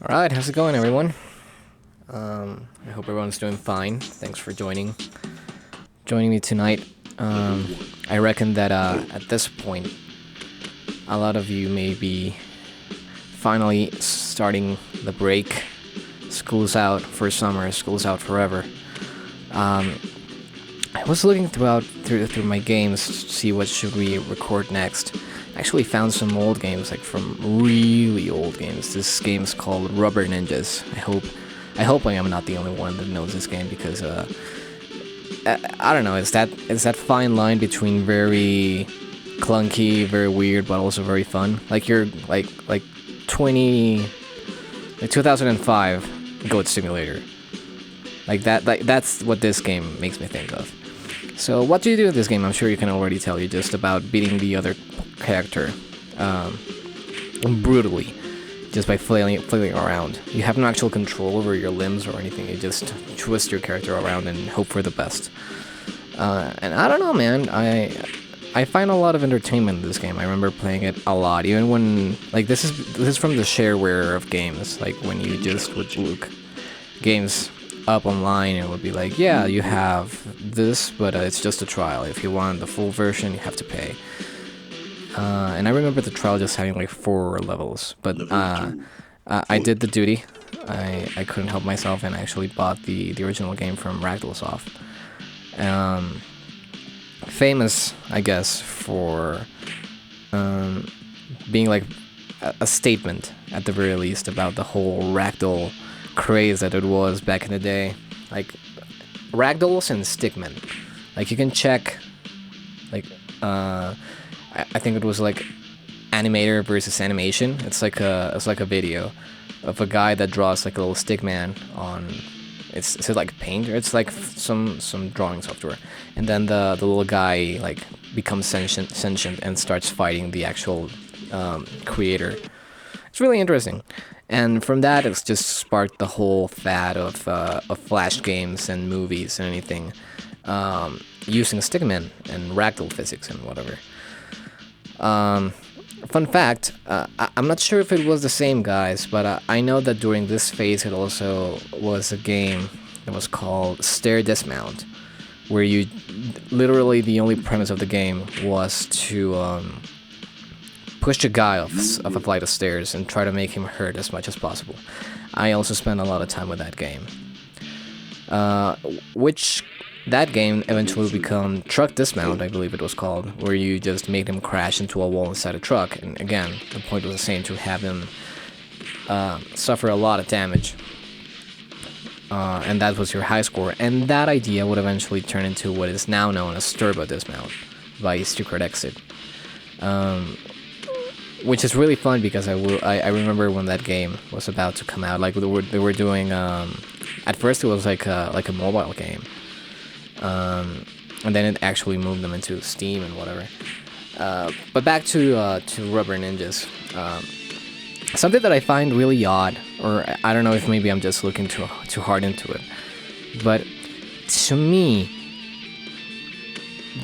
Alright, how's it going, everyone? I hope everyone's doing fine. Thanks for joining me tonight. I reckon that at this point, a lot of you may be finally starting the break. School's out for summer, school's out forever. I was looking through my games to see what should we record next. I actually found some old games, like from really old games. This game's called Rubber NinYASS. I hope I am not the only one that knows this game because I don't know. It's that fine line between very clunky, very weird, but also very fun. Like you're like 2005 Goat Simulator. Like that. That's what this game makes me think of. So what do you do in this game? I'm sure you can already tell. You just about beating the other character brutally, just by flailing around. You have no actual control over your limbs or anything. You just twist your character around and hope for the best. And I don't know, man. I find a lot of entertainment in this game. I remember playing it a lot, even when like this is from the shareware of games. Like when you just would look games up online and it would be like, yeah, you have this, but it's just a trial. If you want the full version, you have to pay. And I remember the trial just having like 4 levels, but I did the duty. I couldn't help myself and actually bought the original game from Ragdollsoft. Famous, I guess, for being like a statement at the very least about the whole ragdoll craze that it was back in the day. Like ragdolls and stickmen. Like you can check, like I think it was like animator versus animation. It's like a video of a guy that draws like a little stick man on. It's like paint, or it's like some drawing software, and then the little guy like becomes sentient and starts fighting the actual creator. It's really interesting, and from that it's just sparked the whole fad of flash games and movies and anything using stickmen and ragdoll physics and whatever. Fun fact, I'm not sure if it was the same guys, but I know that during this phase it also was a game that was called Stair Dismount, where you literally the only premise of the game was to push a guy off a flight of stairs and try to make him hurt as much as possible. I also spent a lot of time with that game, which that game eventually became Truck Dismount, I believe it was called, where you just made him crash into a wall inside a truck. And again, the point was the same, to have him suffer a lot of damage. And that was your high score. And that idea would eventually turn into what is now known as Turbo Dismount by Secret Exit. Which is really fun because I remember when that game was about to come out. Like they were doing. At first, it was like a mobile game. And then it actually moved them into Steam and whatever. But back to Rubber NinYASS. Something that I find really odd, or I don't know if maybe I'm just looking too hard into it, but to me,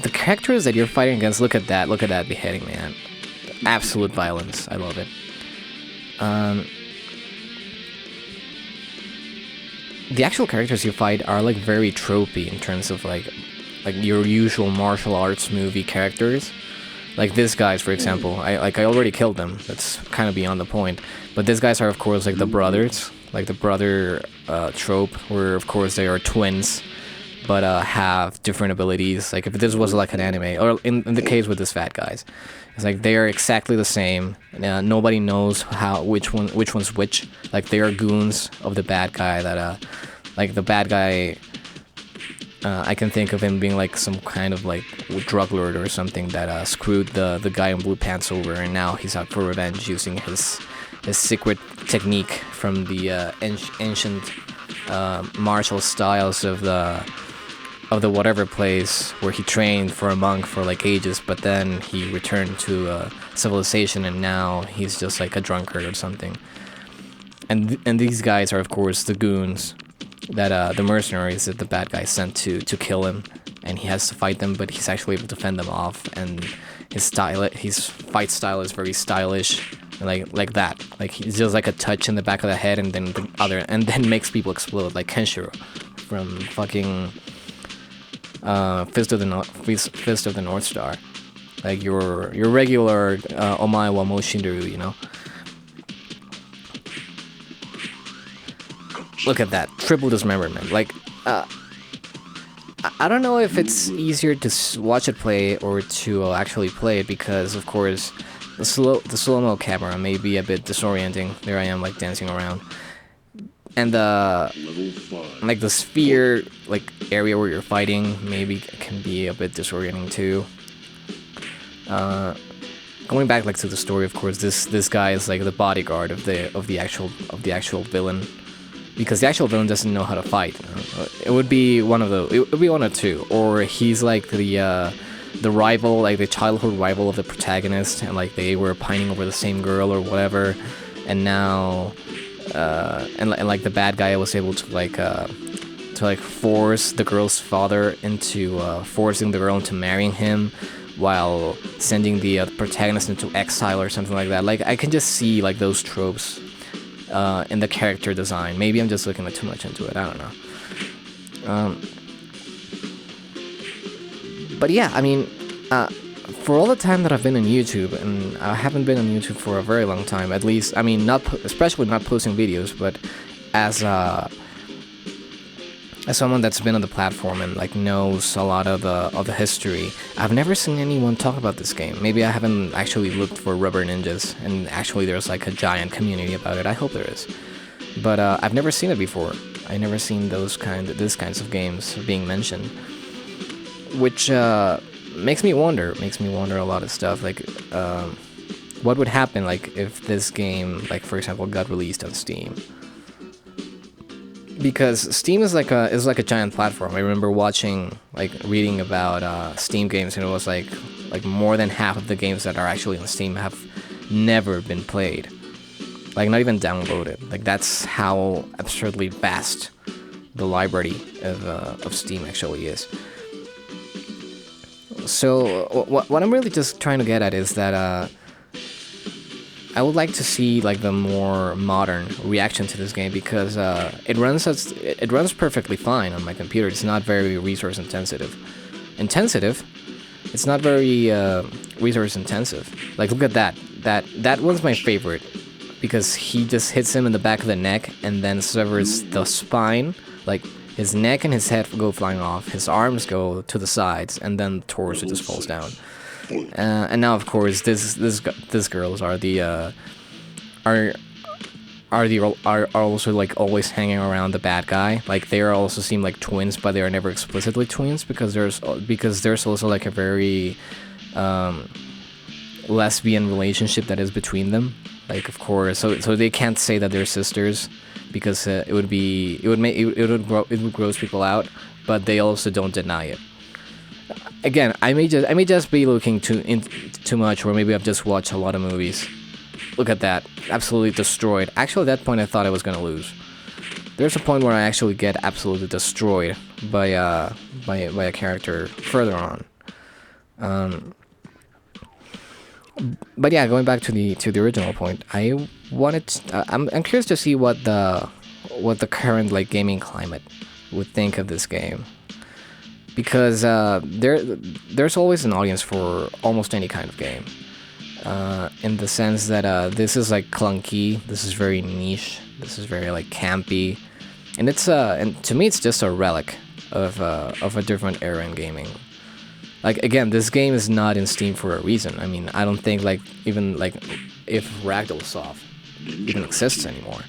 the characters that you're fighting against, look at that beheading, man. Absolute violence. I love it. The actual characters you fight are like very tropey in terms of like your usual martial arts movie characters. Like these guys, for example, I already killed them. That's kind of beyond the point. But these guys are of course like the brothers, like the brother trope, where of course they are twins, but have different abilities. Like if this was like an anime, or in the case with these fat guys, it's like they are exactly the same. Nobody knows which one's which. Like they are goons of the bad guy that like the bad guy. I can think of him being like some kind of like drug lord or something that screwed the guy in blue pants over, and now he's out for revenge using his secret technique from the ancient martial styles of the whatever place where he trained for a monk for like ages, but then he returned to civilization and now he's just like a drunkard or something. And these guys are of course the goons that the mercenaries that the bad guy sent to kill him, and he has to fight them, but he's actually able to fend them off. And his fight style is very stylish, like that. Like it's just like a touch in the back of the head, and then the other, and then makes people explode, like Kenshiro from fucking Fist of the North Star. Like your regular Omae wa mo Shinderu, you know. Look at that triple dismemberment. Like I don't know if it's easier to watch it play or to actually play it, because of course the slow-mo camera may be a bit disorienting. There I am, like dancing around, and like the sphere like area where you're fighting maybe can be a bit disorienting too. Going back like to the story, of course, this guy is like the bodyguard of the actual villain, because the actual villain doesn't know how to fight. It would be one of the, it would be one of two, or he's like the rival, like the childhood rival of the protagonist, and like they were pining over the same girl or whatever, and now and like the bad guy was able to like force the girl's father into forcing the girl into marrying him, while sending the protagonist into exile or something like that. Like I can just see like those tropes in the character design. Maybe I'm just looking too much into it, I don't know. But yeah, I mean, for all the time that I've been on YouTube, and I haven't been on YouTube for a very long time, at least, I mean, especially not posting videos, but as someone that's been on the platform and like knows a lot of the history, I've never seen anyone talk about this game. Maybe I haven't actually looked for Rubber NinYASS, and actually there's like a giant community about it. I hope there is, but I've never seen it before. I never seen these kinds of games being mentioned, which makes me wonder a lot of stuff. Like, what would happen like if this game, like for example, got released on Steam? Because Steam is like a giant platform. I remember reading about Steam games, and it was like more than half of the games that are actually on Steam have never been played, like not even downloaded. Like that's how absurdly vast the library of Steam actually is. So what I'm really just trying to get at is that I would like to see like the more modern reaction to this game, because it runs perfectly fine on my computer. It's not very resource intensive. It's not very resource intensive. Like look at that. That one's my favorite, because he just hits him in the back of the neck and then severs the spine. Like his neck and his head go flying off. His arms go to the sides, and then the torso just falls down. And now, of course, this girls are also like always hanging around the bad guy. Like they also seem like twins, but they are never explicitly twins, because there's also like a very lesbian relationship that is between them. Like of course, so they can't say that they're sisters, because it would gross people out. But they also don't deny it. Again, I may just be looking too much, or maybe I've just watched a lot of movies. Look at that, absolutely destroyed. Actually, at that point, I thought I was gonna lose. There's a point where I actually get absolutely destroyed by a character further on. But yeah, going back to the original point, I'm curious to see what the current like gaming climate would think of this game. Because there's always an audience for almost any kind of game, in the sense that this is like clunky, this is very niche, this is very like campy, and and to me it's just a relic of a different era in gaming. Like again, this game is not in Steam for a reason. I mean, I don't think like even like if Ragdoll Soft even exists anymore.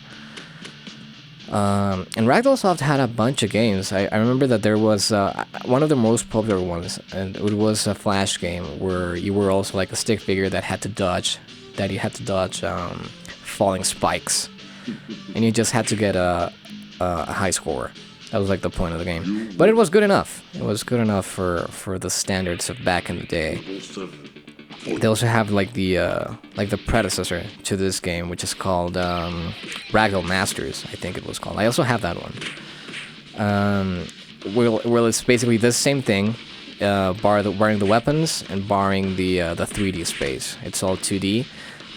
And Ragdoll Soft had a bunch of games. I remember that there was one of the most popular ones, and it was a Flash game where you were also like a stick figure that you had to dodge falling spikes, and you just had to get a high score. That was like the point of the game. But it was good enough. It was good enough for the standards of back in the day. They also have like the predecessor to this game, which is called Ragdoll Masters, I think it was called. I also have that one. Well, it's basically the same thing, barring the weapons and barring the 3D space. It's all 2D,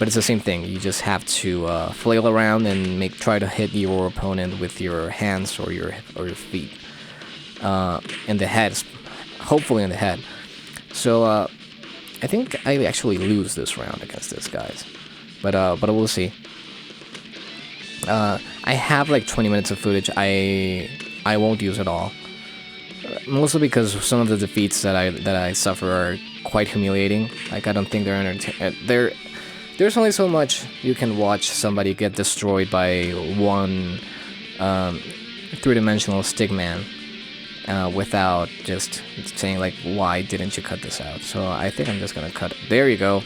but it's the same thing. You just have to flail around and try to hit your opponent with your hands or your feet in the head, hopefully in the head. So I think I actually lose this round against this guys, but we'll see. I have like 20 minutes of footage. I won't use it all, mostly because some of the defeats that I suffer are quite humiliating. Like, I don't think there's only so much you can watch somebody get destroyed by one three-dimensional stickman without just saying like, why didn't you cut this out? So I think I'm just gonna cut it. There you go.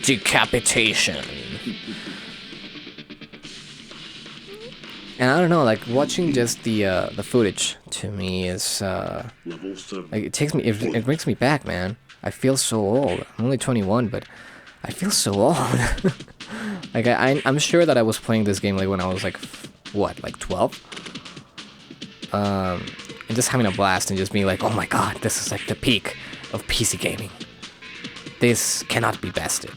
Decapitation. And I don't know, like, watching just the footage to me is like, it brings me back, man. I feel so old. I'm only 21, but I feel so old. Like, I'm sure that I was playing this game like when I was like, what, like 12? And just having a blast and just being like, oh my god, this is like the peak of PC gaming. This cannot be bested.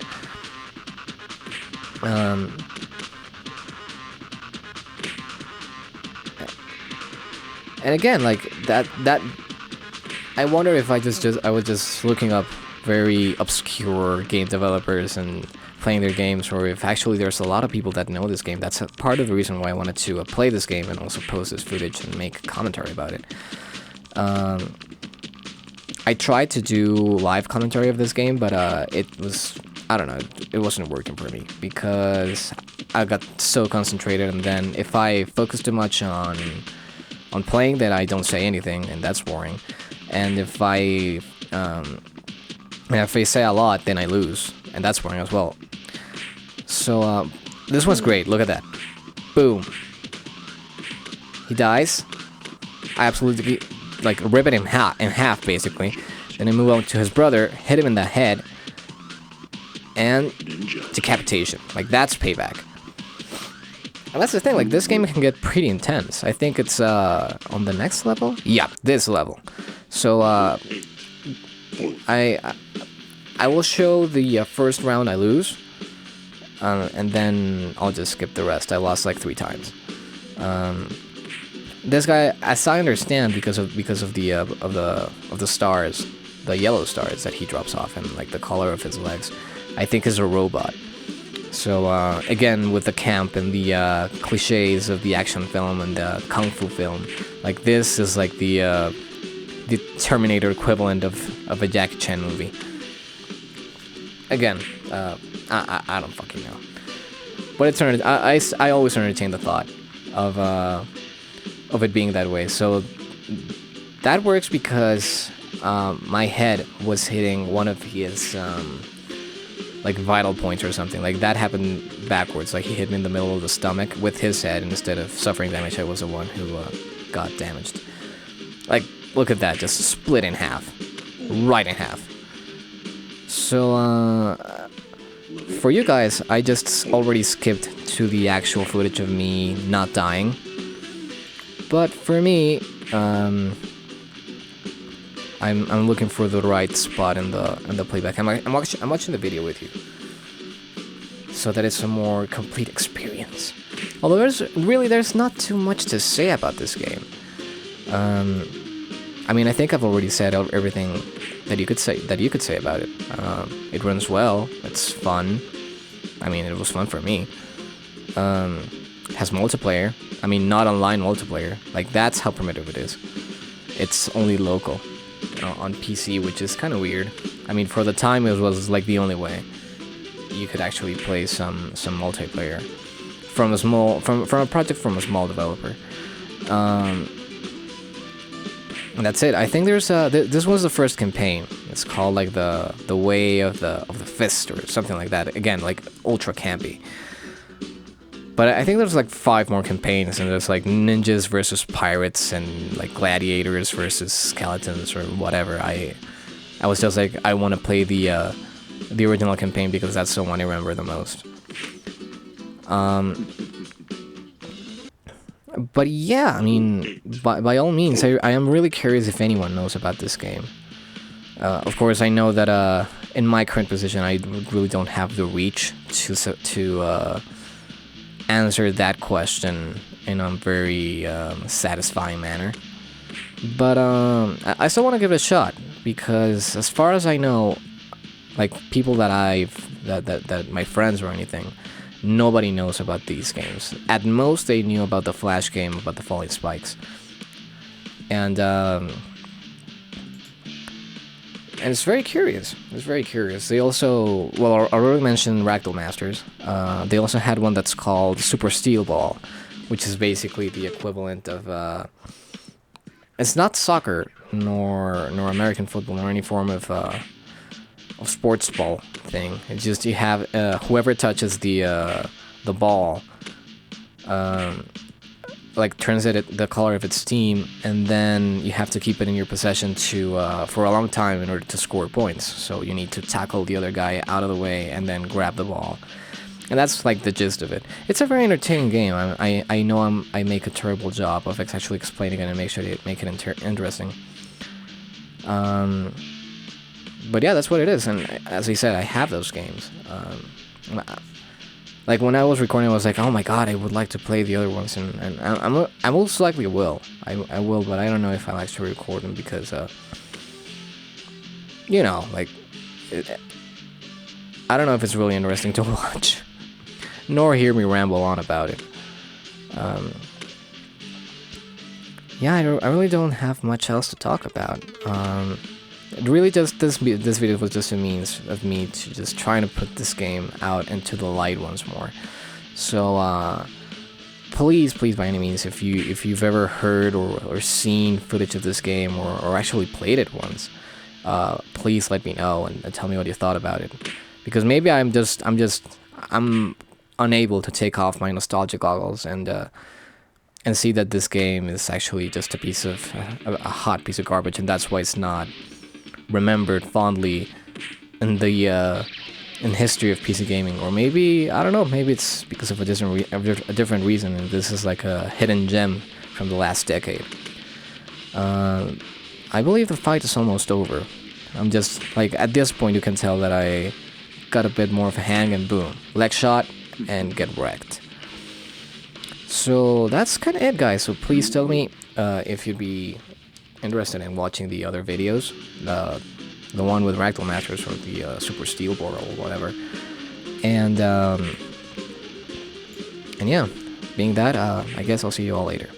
And again, like, that I wonder if I was just looking up very obscure game developers and playing their games, or if actually there's a lot of people that know this game. That's a part of the reason why I wanted to play this game and also post this footage and make commentary about it. I tried to do live commentary of this game, but it was, I don't know, it wasn't working for me because I got so concentrated, and then if I focus too much on playing, then I don't say anything, and that's boring. And if I say a lot, then I lose, and that's boring as well. So this one's great. Look at that. Boom. He dies. I absolutely like rip it in half basically. Then I move on to his brother, hit him in the head, and decapitation. Like, that's payback. And that's the thing, like, this game can get pretty intense. I think it's on the next level? Yeah, this level. So I will show the first round I lose, and then I'll just skip the rest. I lost like 3 times. This guy, as I understand, because of the stars, the yellow stars that he drops off, and like the color of his legs, I think is a robot. So again, with the camp and the cliches of the action film and the kung fu film, like, this is like the Terminator equivalent of a Jackie Chan movie. Again, I don't fucking know, but I always entertain the thought of it being that way. So that works because my head was hitting one of his like vital points or something. Like, that happened backwards. Like, he hit me in the middle of the stomach with his head, and instead of suffering damage, I was the one who got damaged. Like, look at that, just split in half. Right in half. So, for you guys, I just already skipped to the actual footage of me not dying. But for me, I'm looking for the right spot in the playback. I'm watching the video with you, so that it's a more complete experience. Although there's not too much to say about this game. I mean, I think I've already said everything that you could say about it. It runs well. It's fun. I mean, it was fun for me. Has multiplayer. I mean, not online multiplayer. Like, that's how primitive it is. It's only local on PC, which is kind of weird. I mean, for the time, it was like the only way you could actually play some multiplayer from a project from a small developer. And that's it. I think there's this was the first campaign. It's called like the Way of the Fist or something like that. Again, like, ultra campy. But I think there's like 5 more campaigns, and there's like ninjas versus pirates and like gladiators versus skeletons or whatever. I was just like, I want to play the original campaign because that's the one I remember the most. But yeah, I mean, by all means, I am really curious if anyone knows about this game. Of course, I know that in my current position, I really don't have the reach to answer that question in a very satisfying manner. But I still want to give it a shot because, as far as I know, like people that my friends or anything, nobody knows about these games. At most, they knew about the Flash game, about the falling spikes, and it's very curious. It's very curious. They also, well, I already mentioned Ragdoll Masters. They also had one that's called Super Steel Ball, which is basically the equivalent of. It's not soccer nor American football nor any form of sports ball thing. It's just you have whoever touches the ball, like turns it the color of its team, and then you have to keep it in your possession to for a long time in order to score points. So you need to tackle the other guy out of the way and then grab the ball. And that's like the gist of it. It's a very entertaining game. I know I make a terrible job of actually explaining it and make it interesting. But yeah, that's what it is. And as I said, I have those games. Like when I was recording, I was like, oh my god, I would like to play the other ones, and I most likely will. I will, but I don't know if I'll actually record them because, you know, like, I don't know if it's really interesting to watch, nor hear me ramble on about it. Yeah, I really don't have much else to talk about. Really, just this video was just a means of me to just trying to put this game out into the light once more. So please, by any means, if you've ever heard or seen footage of this game or actually played it once, please let me know and tell me what you thought about it. Because maybe I'm unable to take off my nostalgia goggles and see that this game is actually just a hot piece of garbage, and that's why it's not remembered fondly in the in history of PC gaming. Or maybe, I don't know, maybe it's because of a different reason, and this is like a hidden gem from the last decade. I believe the fight is almost over. I'm just like, at this point you can tell that I got a bit more of a hang, and boom, leg shot and get wrecked. So that's kind of it, guys. So please tell me if you'd be interested in watching the other videos, the one with Ragdoll Masters or the Super Steel Ball or whatever. And yeah, being that, I guess I'll see you all later.